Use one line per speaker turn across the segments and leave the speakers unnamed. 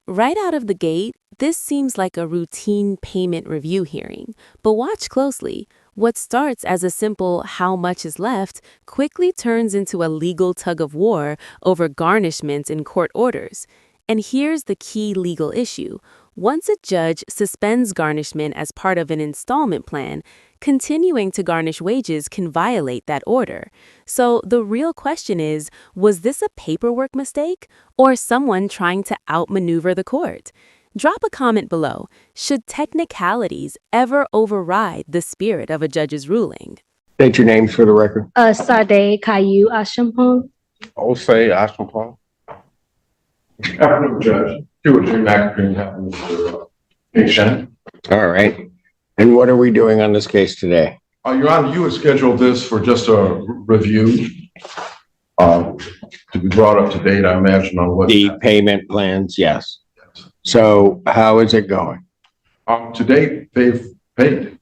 Right out of the gate, this seems like a routine payment review hearing. But watch closely. What starts as a simple "how much is left" quickly turns into a legal tug of war over garnishments in court orders. And here's the key legal issue. Once a judge suspends garnishment as part of an installment plan, continuing to garnish wages can violate that order. So the real question is, was this a paperwork mistake or someone trying to outmaneuver the court? Drop a comment below. Should technicalities ever override the spirit of a judge's ruling?
State your names for the record.
Sade Caillou Ashampong.
Osei Ashampong.
Afternoon, Judge. Jim McAfee happened for patient.
All right. And what are we doing on this case today?
Your Honor, you had scheduled this for just a review to be brought up to date, I imagine, on what
The payment plans, yes. So how is it going?
to date they've paid.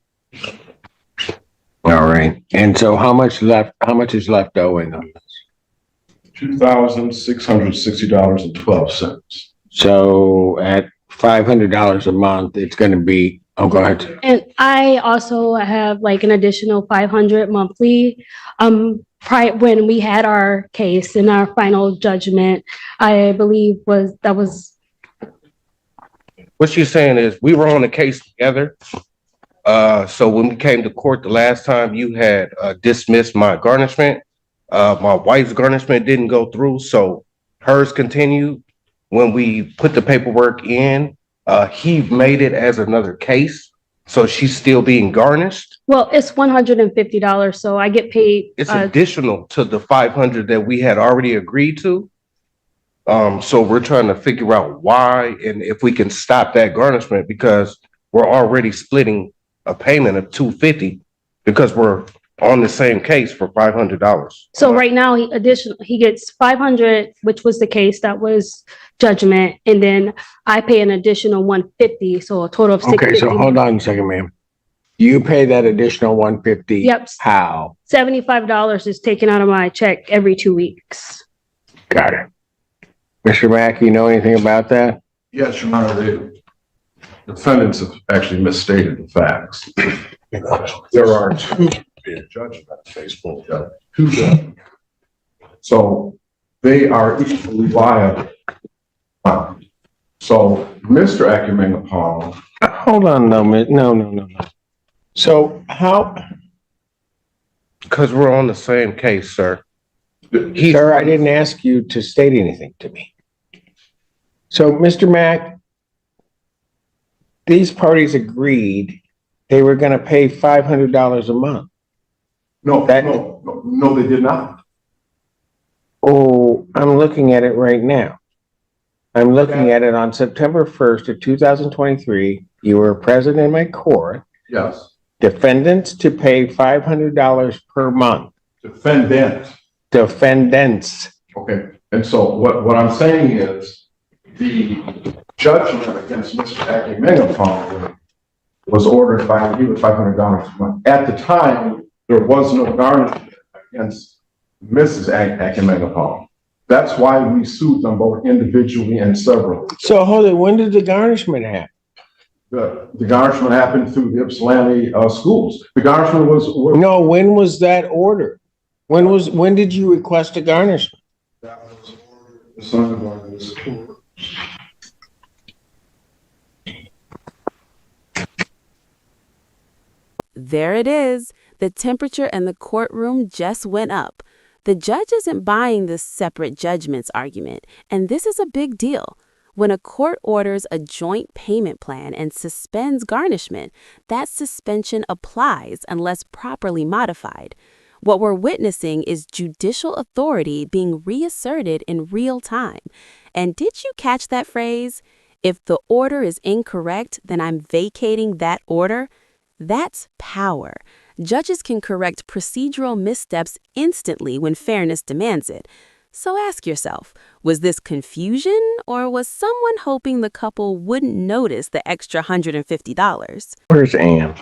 All right. And so how much is left owing on this?
$2,660.12.
So at $500 a month, it's going to be, oh, go ahead.
And I also have like an additional 500 monthly. When we had our case in our final judgment, I believe that was.
What she's saying is we were on the case together. So when we came to court the last time, you had dismissed my garnishment. My wife's garnishment didn't go through, so hers continued. When we put the paperwork in, he made it as another case, so she's still being garnished.
Well, it's $150, so I get paid.
It's additional to the 500 that we had already agreed to. So we're trying to figure out why and if we can stop that garnishment, because we're already splitting a payment of $250 because we're on the same case for $500.
So right now he gets 500, which was the case that was judgment, and then I pay an additional 150, so a total of 650.
Okay, so hold on a second, ma'am. You pay that additional 150.
Yep.
How?
$75 is taken out of my check every 2 weeks.
Got it. Mr. Mack, you know anything about that?
Yes, Your Honor, the defendants have actually misstated the facts. There are two judges on the case, two judges. So they are equally liable. So Mr. Akumengapong.
Hold on, no. So how?
Because we're on the same case, sir.
Sir, I didn't ask you to state anything to me. So, Mr. Mack, these parties agreed they were going to pay $500 a month.
No, they did not.
Oh, I'm looking at it right now. I'm looking at it on September 1st of 2023. You were present in my court.
Yes.
Defendants to pay $500 per month.
Defendants. Okay. And so what I'm saying is the judgment against Mr. Akumengapong was ordered by you at $500 a month. At the time, there was no garnishment against Mrs. Akumengapong. That's why we sued them both individually and severally.
So hold it. When did the garnishment happen?
The garnishment happened through the Ypsilanti schools. The garnishment was.
No, when was that ordered? When did you request a garnishment?
That was ordered assigned by this court.
There it is. The temperature in the courtroom just went up. The judge isn't buying this separate judgments argument, and this is a big deal. When a court orders a joint payment plan and suspends garnishment, that suspension applies unless properly modified. What we're witnessing is judicial authority being reasserted in real time. And did you catch that phrase? If the order is incorrect, then I'm vacating that order. That's power. Judges can correct procedural missteps instantly when fairness demands it. So ask yourself, was this confusion or was someone hoping the couple wouldn't notice the extra $150?
Where's Ann?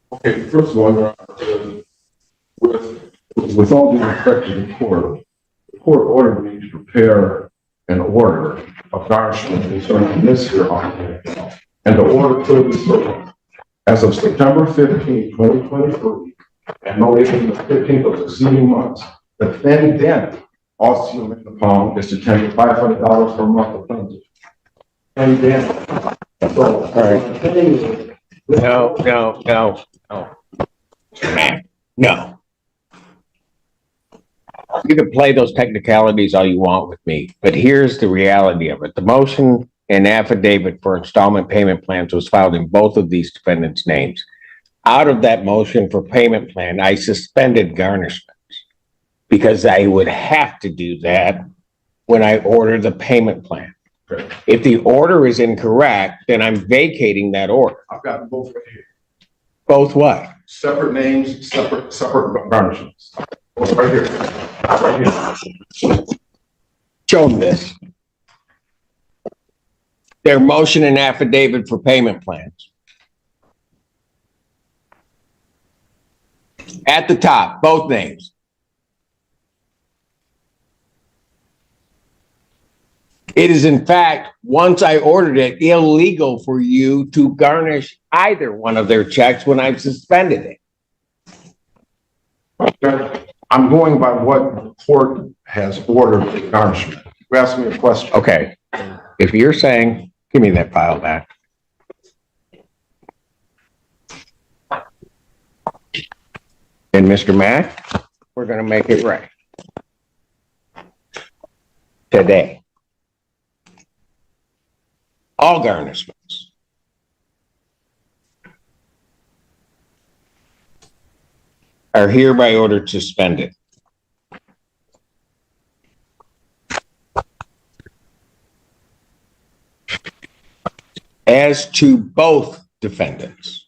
Okay, first of all, Your Honor, with all due respect to the court ordered me to prepare an order of garnishment concerning this here on. And the order clearly states, as of September 15, 2023, and no later than the 15th of succeeding months, the then also amended upon is to tender $500 per month of plaintiff. And then, so,
All right. No. You can play those technicalities all you want with me, but here's the reality of it. The motion and affidavit for installment payment plans was filed in both of these defendants' names. Out of that motion for payment plan, I suspended garnishments because I would have to do that when I order the payment plan.
Okay.
If the order is incorrect, then I'm vacating that order.
I've got both right here.
Both what?
Separate names, separate garnishments. Both right here. Right here.
Show them this. Their motion and affidavit for payment plans. At the top, both names. It is in fact, once I ordered it, illegal for you to garnish either one of their checks when I've suspended it.
I'm going by what the court has ordered for garnishment. You asked me a question.
Okay, if you're saying, give me that file back. And Mr. Mack, we're gonna make it right. Today. All garnishments are hereby ordered suspended. As to both defendants.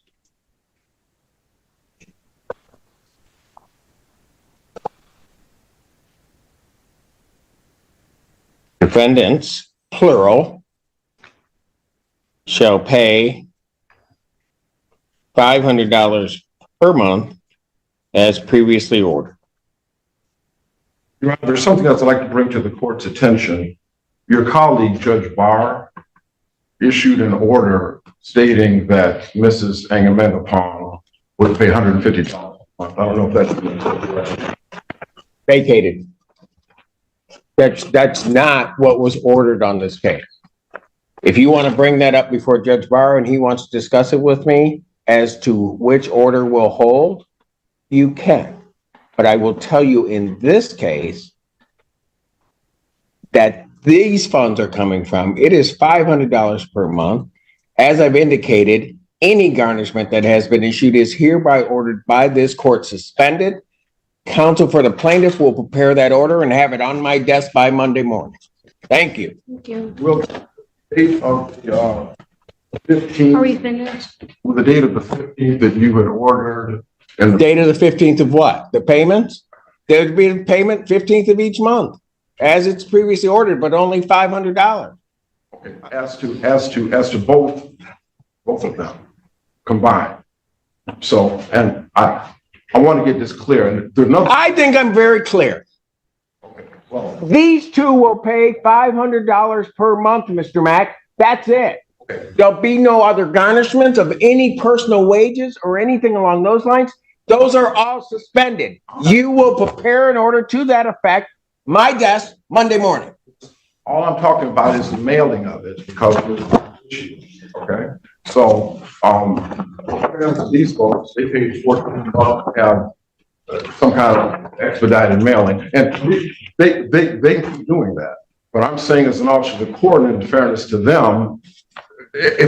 Defendants, plural, shall pay $500 per month as previously ordered.
Your Honor, there's something else I'd like to bring to the court's attention. Your colleague, Judge Barr, issued an order stating that Mrs. Angamendapong would pay $150 a month. I don't know if that's
Vacated. That's not what was ordered on this case. If you want to bring that up before Judge Barr and he wants to discuss it with me as to which order will hold, you can. But I will tell you in this case that these funds are coming from, it is $500 per month. As I've indicated, any garnishment that has been issued is hereby ordered by this court suspended. Counsel for the plaintiff will prepare that order and have it on my desk by Monday morning. Thank you.
Thank you.
Will the date of the 15th,
Are we finished?
will the date of the 15th that you had ordered and the
Date of the 15th of what? The payments? There would be a payment 15th of each month, as it's previously ordered, but only $500.
okay, as to both of them combined. So, and I want to get this clear, and there's no.
I think I'm very clear.
Okay, well,
These two will pay $500 per month, Mr. Mack. That's it.
okay,
There'll be no other garnishments of any personal wages or anything along those lines. Those are all suspended. You will prepare an order to that effect, my desk, Monday morning.
all I'm talking about is the mailing of it because of the issue. Okay, so these folks, they pay $14 to have some kind of expedited mailing, and they keep doing that. But I'm saying, as an officer of the court, and in fairness to them,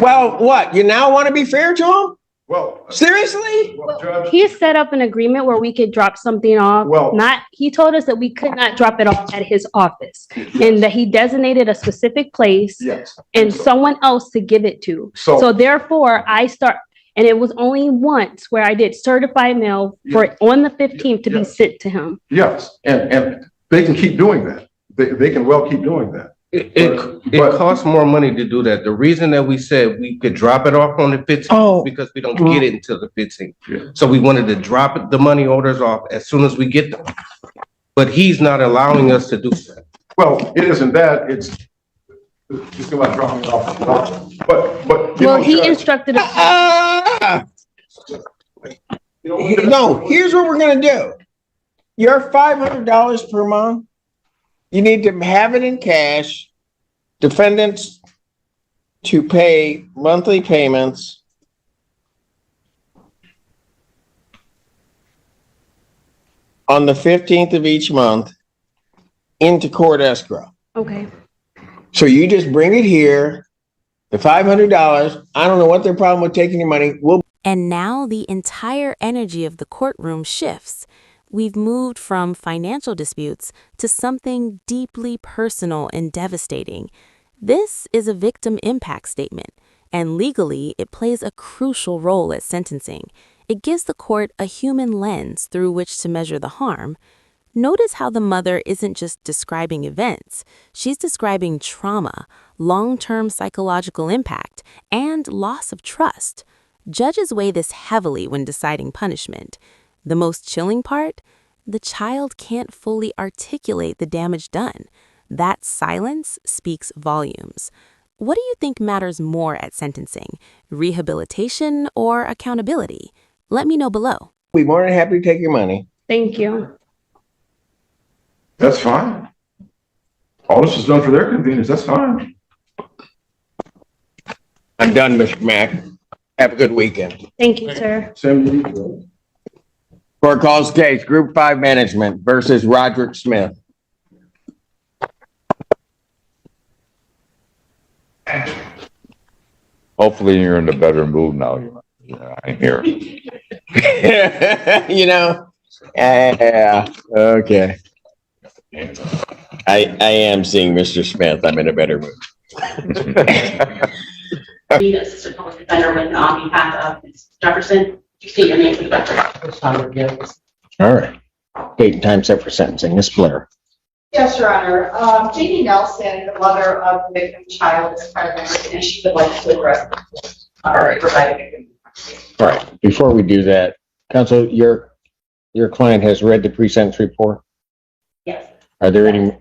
Well, what? You now want to be fair to them?
well,
Seriously?
Judge,
He set up an agreement where we could drop something off.
Well-
He told us that we could not drop it off at his office and that he designated a specific place
yes.
and someone else to give it to.
So-
So therefore and it was only once where I did certified mail for on the 15th to be
Yes.
sent to him.
Yes, and they can keep doing that. They can well keep doing that.
It costs more money to do that. The reason that we said we could drop it off on the 15th
Oh.
because we don't get it until the 15th.
Yeah.
So we wanted to drop the money orders off as soon as we get them. But he's not allowing us to do that.
Well, it isn't that, it's just about dropping it off. But. you
Well,
know,
he
Judge,
instructed us.
No, here's what we're gonna do. Your $500 per month, you need to have it in cash. Defendants to pay monthly payments on the 15th of each month into court escrow.
Okay.
So you just bring it here, the $500. I don't know what their problem with taking your money.
And now the entire energy of the courtroom shifts. We've moved from financial disputes to something deeply personal and devastating. This is a victim impact statement, and legally, it plays a crucial role at sentencing. It gives the court a human lens through which to measure the harm. Notice how the mother isn't just describing events. She's describing trauma, long-term psychological impact, and loss of trust. Judges weigh this heavily when deciding punishment. The most chilling part? The child can't fully articulate the damage done. That silence speaks volumes. What do you think matters more at sentencing, rehabilitation or accountability? Let me know below.
We're more than happy to take your money.
Thank you.
That's fine. All this is done for their convenience, that's fine.
I'm done, Mr. Mack. Have a good weekend.
Thank you, sir.
Same to you.
Court calls case, Group 5 Management versus Roderick Smith.
Hopefully you're in a better mood now. I'm here.
You know? Yeah, okay. I am seeing Mr. Smith. I'm in a better mood.
Assistant Public Defender with on behalf of Ms. Jefferson. You state your name for the record.
All right. Date and time set for sentencing. Ms. Blair.
Yes, Your Honor. Jamie Nelson, the mother of the victim child, is primary, and she would like to address.
All right.
Provide
All right. Before we do that, counsel, your client has read the pre-sentence report.
Yes,
Are there any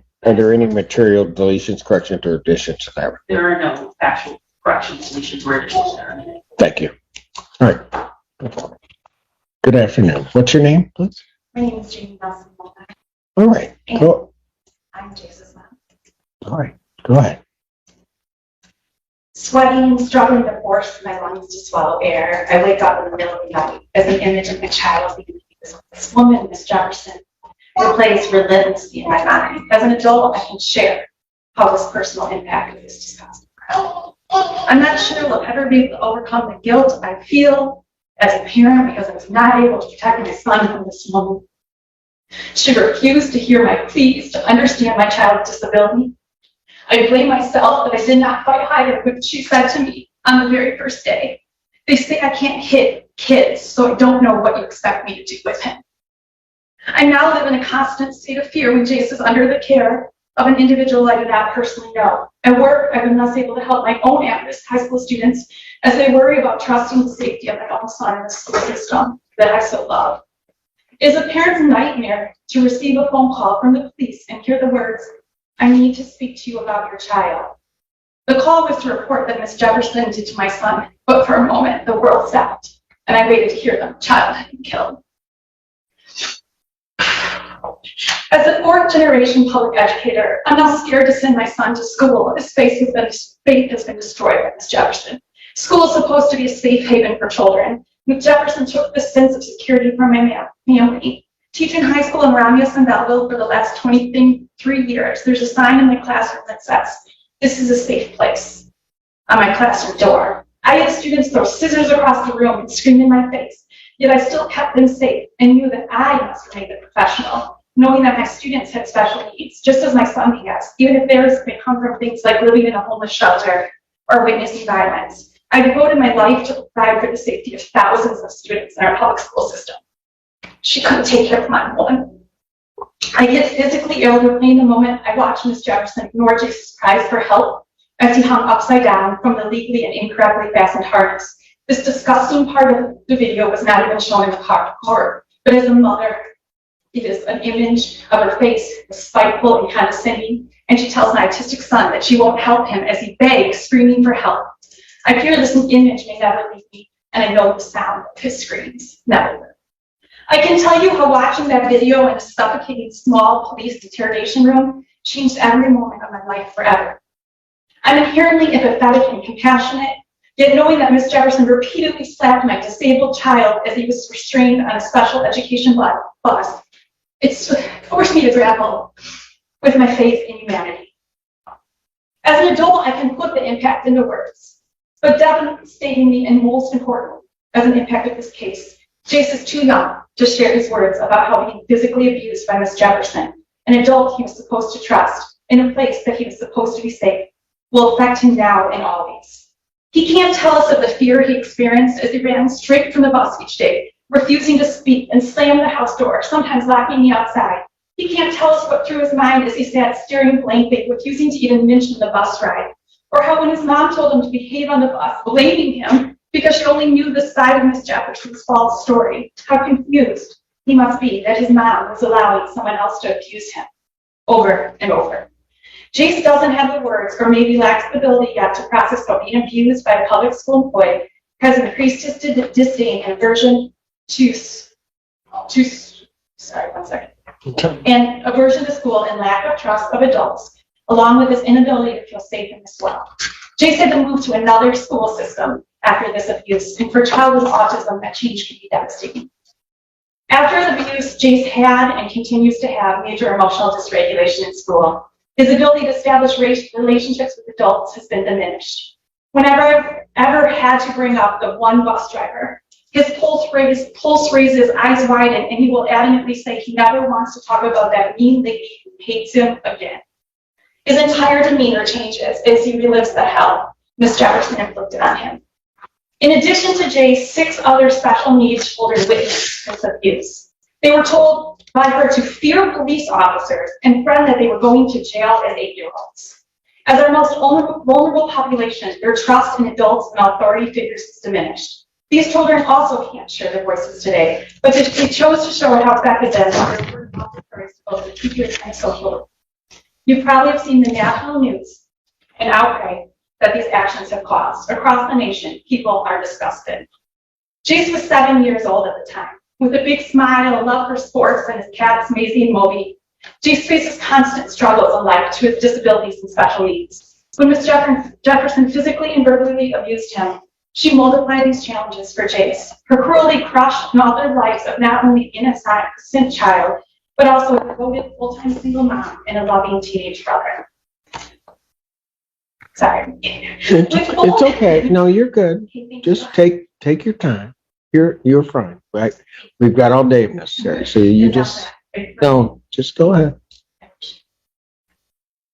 material deletions, corrections, or additions to that?
there are no factual corrections, solutions, or additions that are needed.
Thank you. All right. Good afternoon. What's your name, please?
My name is Jamie Nelson.
All right. Go.
I'm Jason's mom.
All right. Go ahead.
Sweating, struggling to force my lungs to swallow air. I wake up in the middle of the night as an image of my child. This woman, Ms. Jefferson, replays relentlessly in my mind. As an adult, I can share how this personal impact of this disgusting crime. I'm not sure we'll ever be able to overcome the guilt I feel as a parent because I was not able to protect my son from this woman. She refused to hear my pleas to understand my child's disability. I blame myself that I did not fight higher with what she said to me on the very first day. They say I can't hit kids, so I don't know what you expect me to do with him. I now live in a constant state of fear when Jace is under the care of an individual I do not personally know. At work, I've been thus able to help my own at-risk high school students as they worry about trusting the safety of my own son in the school system that I so love. It is a parent's nightmare to receive a phone call from the police and hear the words, "I need to speak to you about your child." The call was to report that Ms. Jefferson did to my son, but for a moment, the world stopped, and I waited to hear the child had been killed. As a fourth-generation public educator, I'm now scared to send my son to school. His faith has been destroyed by Ms. Jefferson. School is supposed to be a safe haven for children. Ms. Jefferson took the sense of security from my family. Teaching high school in Romulus and Belleville for the last 23 years, there's a sign in my classroom that says, "This is a safe place," on my classroom door. I had students throw scissors across the room and scream in my face, yet I still kept them safe and knew that I must remain a professional, knowing that my students had special needs, just as my son has, even if theirs may come from things like living in a homeless shelter or witnessing violence. I devoted my life to provide for the safety of thousands of students in our public school system. She couldn't take care of my one. I get physically ill replaying the moment I watched Ms. Jefferson ignore Jace's cries for help as he hung upside down from the legally and incorrectly fastened harness. This disgusting part of the video was not even shown in the court, but as a mother, It is an image of her face, spiteful and condescending, and she tells my autistic son that she won't help him as he begs, screaming for help. I fear this image may never leave me, and I know the sound of his screams never will. I can tell you how watching that video in a suffocating small police interrogation room changed every moment of my life forever. I'm inherently empathetic and compassionate, yet knowing that Ms. Jefferson repeatedly slapped my disabled child as he was restrained on a special education bus, it's forced me to grapple with my faith in humanity. As an adult, I can put the impact into words, but definitely stating me, and most importantly, as an impact of this case, Jace is too young to share his words about how being physically abused by Ms. Jefferson, an adult he was supposed to trust, in a place that he was supposed to be safe, will affect him now and always. He can't tell us of the fear he experienced as he ran straight from the bus each day, refusing to speak and slammed the house door, sometimes locking me outside. He can't tell us what through his mind as he sat staring blankly, refusing to even mention the bus ride, or how when his mom told him to behave on the bus, blaming him because she only knew the side of Ms. Jefferson's false story, how confused he must be that his mom was allowing someone else to abuse him over and over. Jace doesn't have the words, or maybe lacks the ability yet to process how being abused by a public school employee has increased his disdain and aversion and aversion to school and lack of trust of adults, along with his inability to feel safe in this world. Jace had to move to another school system after this abuse, and for a child with autism, that change can be devastating. After the abuse, Jace had and continues to have major emotional dysregulation in school. His ability to establish relationships with adults has been diminished. Whenever I've ever had to bring up the one bus driver, his pulse raises, eyes widen, and he will adamantly say he never wants to talk about that mean lady who hates him again. His entire demeanor changes as he relives the hell Ms. Jefferson inflicted on him. In addition to Jace, 6 other special needs children witnessed this abuse. They were told by her to fear police officers and friend that they were going to jail as 8-year-olds. As our most vulnerable population, their trust in adults and authority figures is diminished. These children also can't share their voices today, but they chose to show it how affected them by their word of courage to both the teachers and social. You probably have seen the national news and outcry that these actions have caused. Across the nation, people are disgusted. Jace was 7 years old at the time. With a big smile, a love for sports, and his cats, Maisie and Moby, Jace faces constant struggles in life to his disabilities and special needs. When Ms. Jefferson physically and verbally abused him, she multiplied these challenges for Jace. Her cruelty crushed and altered lives of not only an innocent child, but also a devoted full-time single mom and a loving teenage brother. Sorry.
It's okay. No, you're good. Just take your time. You're fine, right? We've got all day if necessary. So you just just go ahead.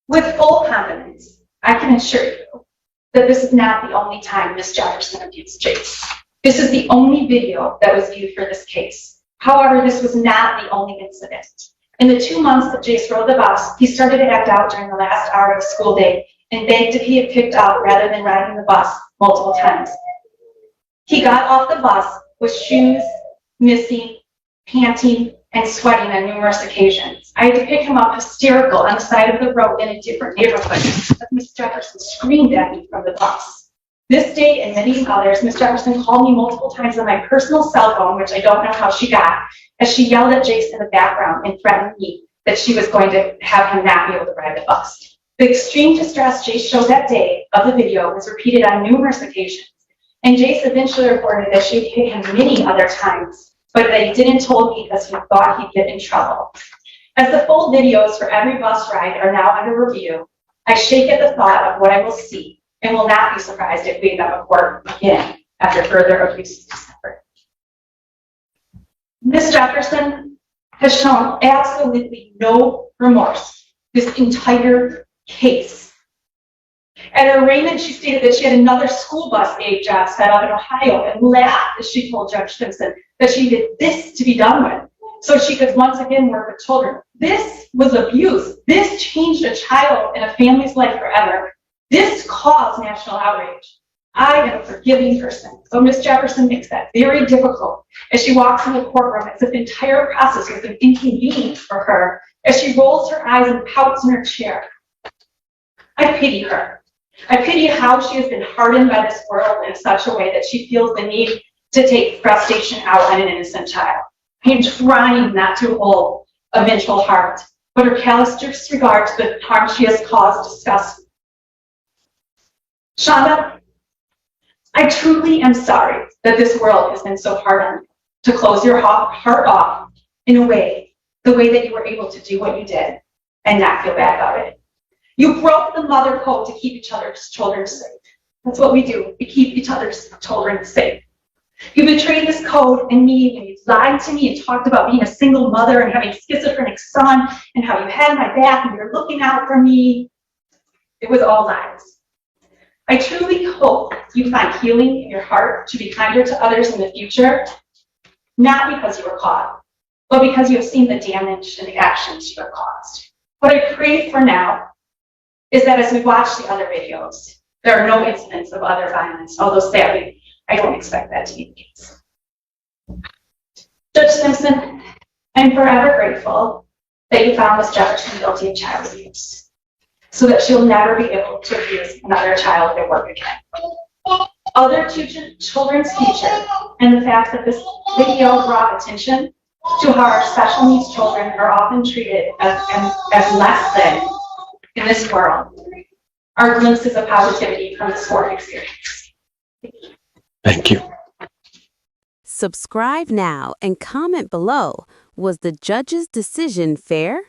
With full confidence, I can assure you that this is not the only time Ms. Jefferson abused Jace. This is the only video that was viewed for this case. However, this was not the only incident. In the 2 months that Jace rode the bus, he started to act out during the last hour of the school day and begged to be picked up rather than riding the bus multiple times. He got off the bus with shoes missing, panting, and sweating on numerous occasions. I had to pick him up hysterical on the side of the road in a different neighborhood as Ms. Jefferson screamed at me from the bus. This day and many others, Ms. Jefferson called me multiple times on my personal cell phone, which I don't know how she got, as she yelled at Jace in the background and threatened me that she was going to have him not be able to ride the bus. The extreme distress Jace showed that day of the video was repeated on numerous occasions, and Jace eventually reported that she'd hit him many other times, but that he didn't told me because he thought he'd get in trouble. As the full videos for every bus ride are now under review, I shake at the thought of what I will see and will not be surprised if we end up in court again after further abuse is discovered. Ms. Jefferson has shown absolutely no remorse this entire case. At her arraignment, she stated that she had another school bus aid job set up in Ohio and laughed as she told Judge Simpson that she did this to be done with so she could once again work with children. This was abuse. This changed a child and a family's life forever. This caused national outrage. I am a forgiving person. So Ms. Jefferson makes that very difficult as she walks in the courtroom as if the entire process was an inconvenience for her as she rolls her eyes and pouts in her chair. I pity her. I pity how she has been hardened by this world in such a way that she feels the need to take frustration out on an innocent child. I am trying not to hold a vengeful heart, but her callous disregard to the harm she has caused disgusts me. Shonda, I truly am sorry that this world has been so hard on you to close your heart off in a way, the way that you were able to do what you did and not feel bad about it. You broke the mother code to keep each other's children safe. That's what we do. We keep each other's children safe. You betrayed this code and me when you lied to me and talked about being a single mother and having a schizophrenic son and how you had my back and you're looking out for me. It was all lies. I truly hope you find healing in your heart to be kinder to others in the future, not because you were caught, but because you have seen the damage and the actions you have caused. What I pray for now is that as we watch the other videos, there are no incidents of other violence, although sadly, I don't expect that to be the case. Judge Simpson, I'm forever grateful that you found Ms. Jefferson guilty of child abuse, so that she'll never be able to abuse another child at work again. Other children's future and the fact that this video brought attention to how our special needs children are often treated as less than in this world are glimpses of positivity from this court experience.
Thank you.
Subscribe now and comment below. Was the judge's decision fair?